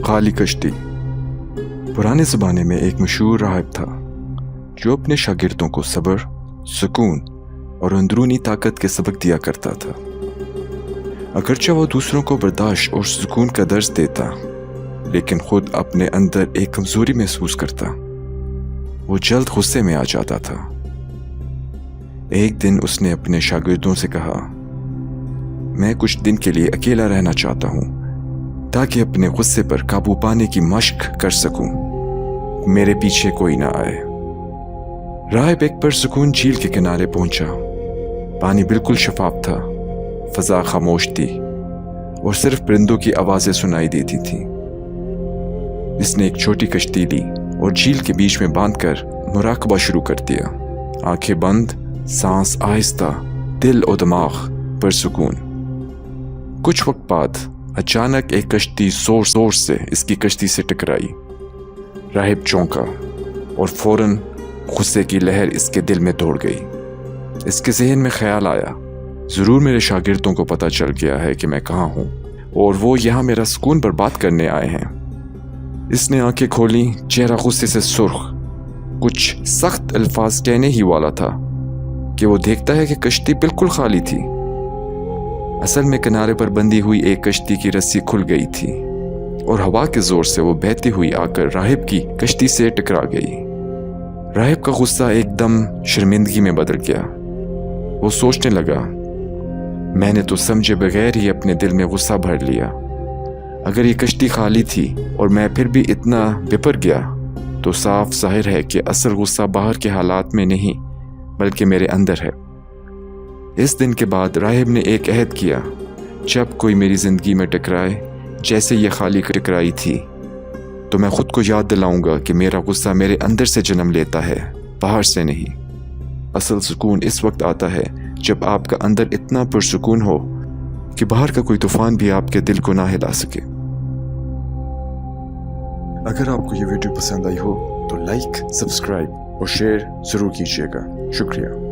خالی کشتی۔ پرانے زمانے میں ایک مشہور راہب تھا جو اپنے شاگردوں کو صبر، سکون اور اندرونی طاقت کے سبق دیا کرتا تھا۔ اگرچہ وہ دوسروں کو برداشت اور سکون کا درس دیتا، لیکن خود اپنے اندر ایک کمزوری محسوس کرتا۔ وہ جلد غصے میں آ جاتا تھا۔ ایک دن اس نے اپنے شاگردوں سے کہا، میں کچھ دن کے لیے اکیلا رہنا چاہتا ہوں تاکہ اپنے غصے پر قابو پانے کی مشق کر سکوں۔ میرے پیچھے کوئی نہ آئے۔ راہب ایک پرسکون جھیل کے کنارے پہنچا۔ پانی بالکل شفاف تھا، فضا خاموش تھی اور صرف پرندوں کی آوازیں سنائی دیتی تھیں۔ اس نے ایک چھوٹی کشتی لی اور جھیل کے بیچ میں باندھ کر مراقبہ شروع کر دیا۔ آنکھیں بند، سانس آہستہ، دل و دماغ پرسکون۔ کچھ وقت بعد اچانک ایک کشتی زور سے اس کی کشتی سے ٹکرائی۔ راہب چونکا اور فوراً غصے کی لہر اس کے دل میں دوڑ گئی۔ اس کے ذہن میں خیال آیا، ضرور میرے شاگردوں کو پتہ چل گیا ہے کہ میں کہاں ہوں اور وہ یہاں میرا سکون برباد کرنے آئے ہیں۔ اس نے آنکھیں کھولی، چہرہ غصے سے سرخ، کچھ سخت الفاظ کہنے ہی والا تھا کہ وہ دیکھتا ہے کہ کشتی بالکل خالی تھی۔ اصل میں کنارے پر بندھی ہوئی ایک کشتی کی رسی کھل گئی تھی اور ہوا کے زور سے وہ بہتی ہوئی آ کر راہب کی کشتی سے ٹکرا گئی۔ راہب کا غصہ ایک دم شرمندگی میں بدل گیا۔ وہ سوچنے لگا، میں نے تو سمجھے بغیر ہی اپنے دل میں غصہ بھر لیا۔ اگر یہ کشتی خالی تھی اور میں پھر بھی اتنا بپر گیا تو صاف ظاہر ہے کہ اصل غصہ باہر کے حالات میں نہیں بلکہ میرے اندر ہے۔ اس دن کے بعد راہب نے ایک عہد کیا، جب کوئی میری زندگی میں ٹکرائے جیسے یہ خالی ٹکرائی تھی تو میں خود کو یاد دلاؤں گا کہ میرا غصہ میرے اندر سے جنم لیتا ہے، باہر سے نہیں۔ اصل سکون اس وقت آتا ہے جب آپ کا اندر اتنا پرسکون ہو کہ باہر کا کوئی طوفان بھی آپ کے دل کو نہ ہلا سکے۔ اگر آپ کو یہ ویڈیو پسند آئی ہو تو لائک، سبسکرائب اور شیئر ضرور کیجیے گا۔ شکریہ۔